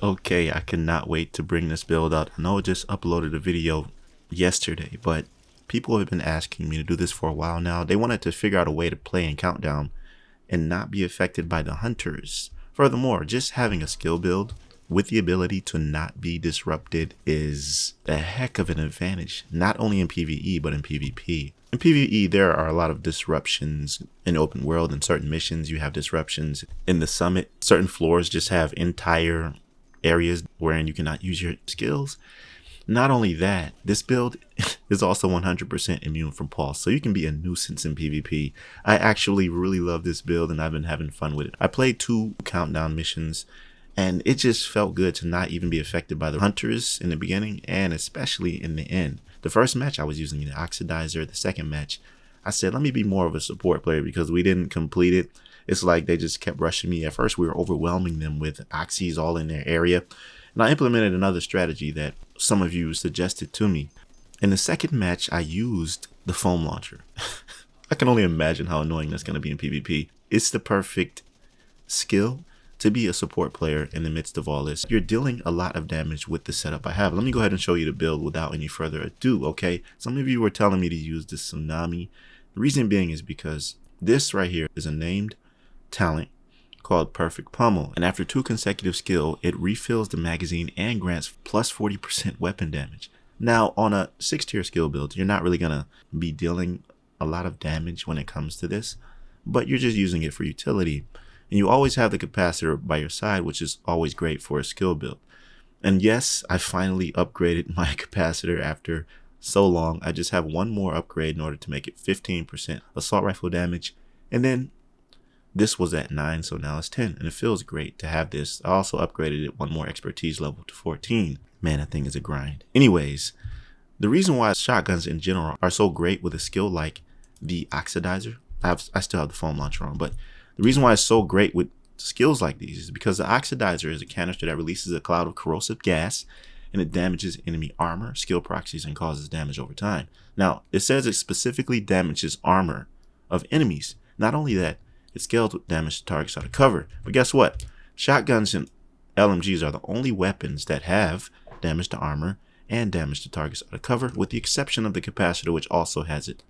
Okay, I cannot wait to bring this build out. I know I just uploaded a video yesterday, but people have been asking me to do this for a while now. They wanted to figure out a way to play in Countdown and not be affected by the hunters. Furthermore, just having a skill build with the ability to not be disrupted is a heck of an advantage, not only in PvE, but in PvP. In PvE, there are a lot of disruptions in open world. In certain missions, you have disruptions in the summit. Certain floors just have entire areas wherein you cannot use your skills. Not only that, this build is also 100% immune from pulse, so you can be a nuisance in PvP. I actually really love this build and I've been having fun with it. I played 2 countdown missions and it just felt good to not even be affected by the hunters in the beginning and especially in the end. The first match I was using the oxidizer. The second match I said let me be more of a support player because we didn't complete it. It's like they just kept rushing me. At first we were overwhelming them with oxys all in their area. And I implemented another strategy that some of you suggested to me. In the second match, I used the foam launcher. I can only imagine how annoying that's going to be in PvP. It's the perfect skill to be a support player in the midst of all this. You're dealing a lot of damage with the setup I have. Let me go ahead and show you the build without any further ado, okay? Some of you were telling me to use the tsunami. The reason being is because this right here is a named talent called Perfect Pummel, and after 2 consecutive skill, it refills the magazine and grants plus 40% weapon damage. Now, on a 6-tier skill build, you're not really gonna be dealing a lot of damage when it comes to this, but you're just using it for utility. And you always have the capacitor by your side, which is always great for a skill build. And yes, I finally upgraded my capacitor after so long. I just have one more upgrade in order to make it 15% assault rifle damage, and then this was at 9, so now it's 10, and it feels great to have this. I also upgraded it one more expertise level to 14. Man, that thing is a grind. Anyways, the reason why shotguns in general are so great with a skill like the oxidizer, I still have the foam launcher on, but the reason why it's so great with skills like these is because the oxidizer is a canister that releases a cloud of corrosive gas, and it damages enemy armor, skill proxies, and causes damage over time. Now, it says it specifically damages armor of enemies. Not only that, it scales with damage to targets out of cover. But guess what? Shotguns and LMGs are the only weapons that have damage to armor and damage to targets out of cover, with the exception of the capacitor, which also has it.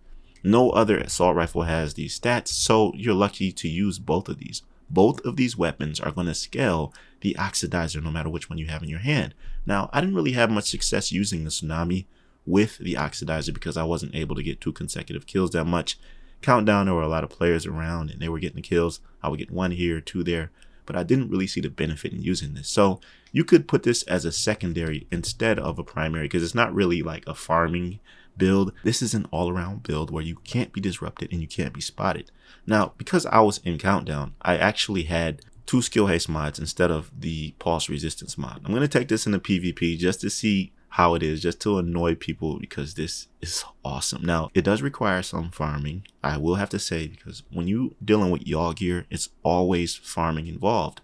No other assault rifle has these stats, so you're lucky to use both of these. Both of these weapons are going to scale the oxidizer no matter which one you have in your hand. Now, I didn't really have much success using the tsunami with the oxidizer because I wasn't able to get 2 consecutive kills that much. Countdown, there were a lot of players around and they were getting the kills. I would get 1 here, 2 there, but I didn't really see the benefit in using this. So you could put this as a secondary instead of a primary because it's not really like a farming build. This is an all-around build where you can't be disrupted and you can't be spotted. Now, because I was in Countdown, I actually had 2 skill haste mods instead of the pulse resistance mod. I'm going to take this into PvP just to see how it is, just to annoy people because this is awesome. Now, it does require some farming, I will have to say, because when you dealing with y'all gear, it's always farming involved.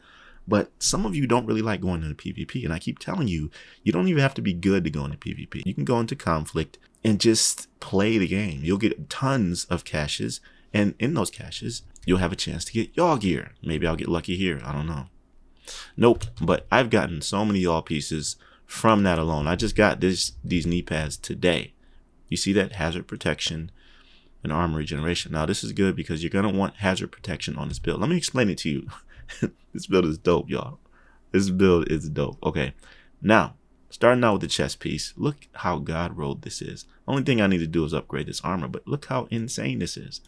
But some of you don't really like going into PvP, and I keep telling you, you don't even have to be good to go into PvP. You can go into conflict and just play the game. You'll get tons of caches, and in those caches, you'll have a chance to get y'all gear. Maybe I'll get lucky here, I don't know. Nope, but I've gotten so many y'all pieces from that alone. I just got these knee pads today. You see that? Hazard protection and armor regeneration. Now this is good because you're gonna want hazard protection on this build. Let me explain it to you. This build is dope, y'all. This build is dope. Okay, now starting out with the chest piece, look how God rolled this is. Only thing I need to do is upgrade this armor, but look how insane this is.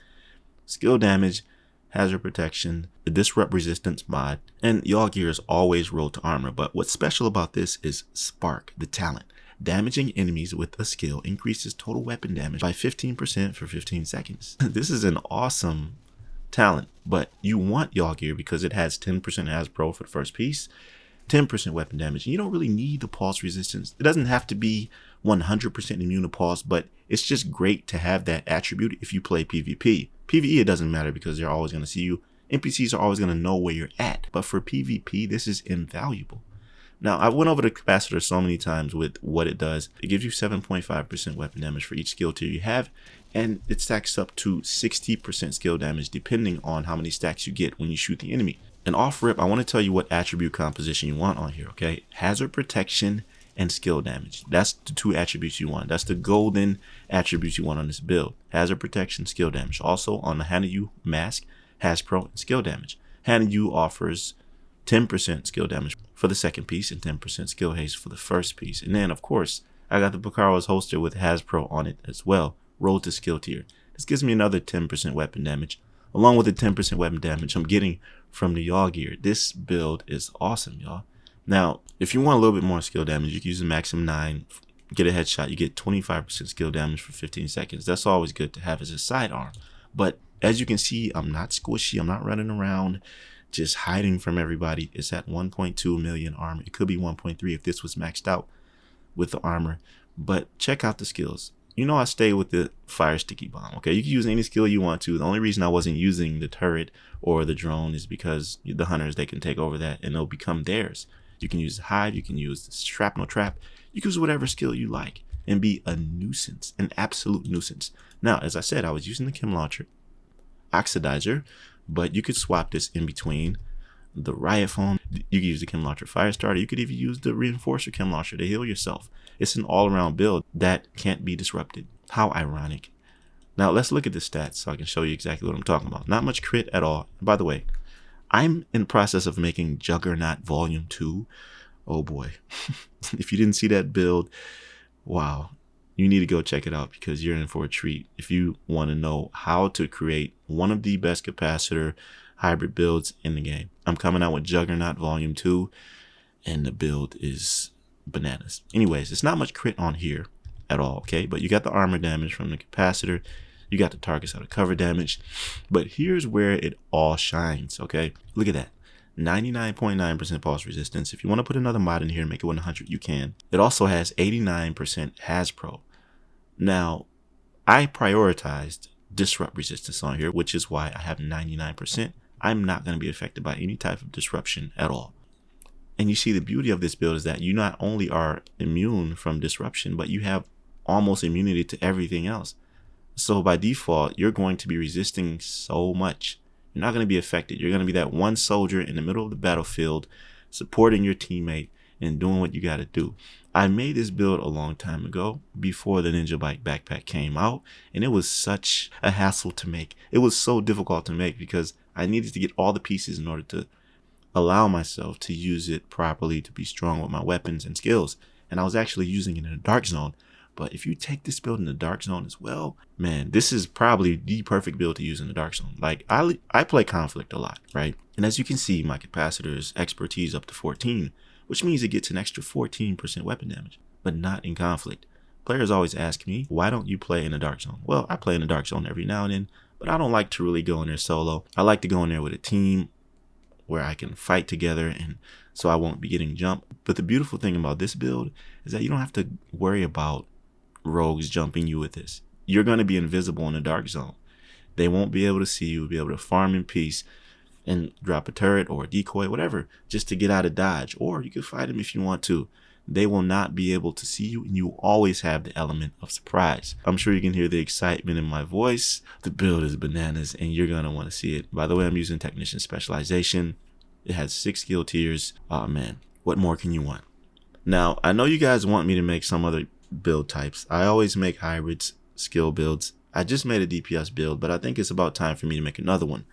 Skill damage, hazard protection, the disrupt resistance mod, and y'all gear is always rolled to armor. But what's special about this is Spark, the talent. Damaging enemies with a skill increases total weapon damage by 15% for 15 seconds. This is an awesome talent, but you want y'all gear because it has 10% Has Pro for the first piece, 10% weapon damage, and you don't really need the pulse resistance. It doesn't have to be 100% immune to pulse, but it's just great to have that attribute if you play PvP. PvE, it doesn't matter because they're always going to see you. NPCs are always going to know where you're at, but for PvP, this is invaluable. Now, I went over the capacitor so many times with what it does. It gives you 7.5% weapon damage for each skill tier you have, and it stacks up to 60% skill damage depending on how many stacks you get when you shoot the enemy. And off rip, I want to tell you what attribute composition you want on here, okay? Hazard protection and skill damage. That's the 2 attributes you want. That's the golden attributes you want on this build. Hazard protection, skill damage. Also on the 𝐼 mask, has pro and skill damage. 𝐼 offers 10% skill damage for the second piece and 10% skill haste for the first piece. And then of course, I got the Bakaro's holster with Hasbro on it as well. Roll to skill tier. This gives me another 10% weapon damage, along with the 10% weapon damage I'm getting from the y'all gear. This build is awesome, y'all. Now, if you want a little bit more skill damage, you can use the maximum 9, get a headshot. You get 25% skill damage for 15 seconds. That's always good to have as a sidearm. But as you can see, I'm not squishy. I'm not running around just hiding from everybody. It's at 1.2 million armor. It could be 1.3 if this was maxed out with the armor. But check out the skills. You know I stay with the fire sticky bomb, okay? You can use any skill you want to. The only reason I wasn't using the turret or the drone is because the hunters, they can take over that and it'll become theirs. You can use the hive, you can use the shrapnel trap, you can use whatever skill you like and be a nuisance, an absolute nuisance. Now, as I said, I was using the chem launcher, oxidizer, but you could swap this in between the riot foam. You could use the chem launcher fire starter. You could even use the reinforcer chem launcher to heal yourself. It's an all-around build that can't be disrupted. How ironic. Now let's look at the stats so I can show you exactly what I'm talking about. Not much crit at all. By the way, I'm in the process of making Juggernaut Volume 2. Oh boy. If you didn't see that build, wow. You need to go check it out because you're in for a treat. If you want to know how to create one of the best capacitor hybrid builds in the game. I'm coming out with Juggernaut Volume 2 and the build is bananas. Anyways, it's not much crit on here at all, okay? But you got the armor damage from the capacitor. You got the targets out of cover damage. But here's where it all shines, okay? Look at that. 99.9% pulse resistance. If you want to put another mod in here and make it 100, you can. It also has 89% Hasbro. Now, I prioritized disrupt resistance on here, which is why I have 99%. I'm not going to be affected by any type of disruption at all. And you see the beauty of this build is that you not only are immune from disruption, but you have almost immunity to everything else. So by default, you're going to be resisting so much. You're not going to be affected. You're going to be that one soldier in the middle of the battlefield, supporting your teammate and doing what you got to do. I made this build a long time ago before the Ninja Bike backpack came out, and it was such a hassle to make. It was so difficult to make because I needed to get all the pieces in order to allow myself to use it properly, to be strong with my weapons and skills. And I was actually using it in a dark zone. But if you take this build in the dark zone as well, man, this is probably the perfect build to use in the dark zone. Like I play conflict a lot, right? And as you can see, my capacitor's expertise up to 14, which means it gets an extra 14% weapon damage, but not in conflict. Players always ask me, why don't you play in the dark zone? Well, I play in the dark zone every now and then, but I don't like to really go in there solo. I like to go in there with a team where I can fight together, and so I won't be getting jumped. But the beautiful thing about this build is that you don't have to worry about rogues jumping you with this. You're going to be invisible in the dark zone. They won't be able to see you, be able to farm in peace and drop a turret or a decoy, whatever, just to get out of dodge. Or you can fight them if you want to. They will not be able to see you, and you always have the element of surprise. I'm sure you can hear the excitement in my voice. The build is bananas, and you're going to want to see it. By the way, I'm using Technician Specialization. It has 6 skill tiers. Oh man, what more can you want? Now, I know you guys want me to make some other build types. I always make hybrids, skill builds. I just made a DPS build, but I think it's about time for me to make another one.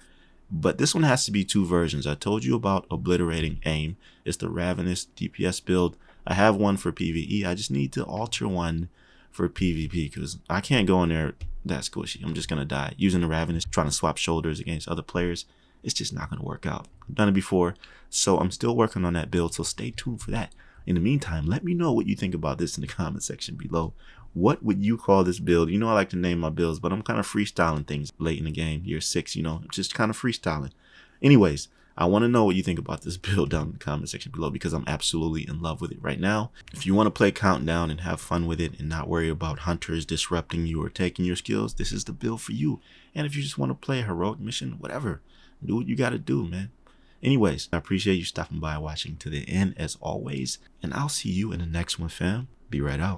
But this one has to be 2 versions. I told you about Obliterating Aim. It's the Ravenous DPS build. I have one for PvE. I just need to alter one for PvP because I can't go in there that squishy. I'm just going to die. Using the Ravenous, trying to swap shoulders against other players, it's just not going to work out. I've done it before, so I'm still working on that build, so stay tuned for that. In the meantime, let me know what you think about this in the comment section below. What would you call this build? You know I like to name my builds, but I'm kind of freestyling things late in the game. Year 6, you know, just kind of freestyling. Anyways, I want to know what you think about this build down in the comment section below because I'm absolutely in love with it right now. If you want to play Countdown and have fun with it and not worry about hunters disrupting you or taking your skills, this is the build for you. And if you just want to play a heroic mission, whatever, do what you got to do, man. Anyways, I appreciate you stopping by, watching to the end as always, and I'll see you in the next one, fam. Be right out.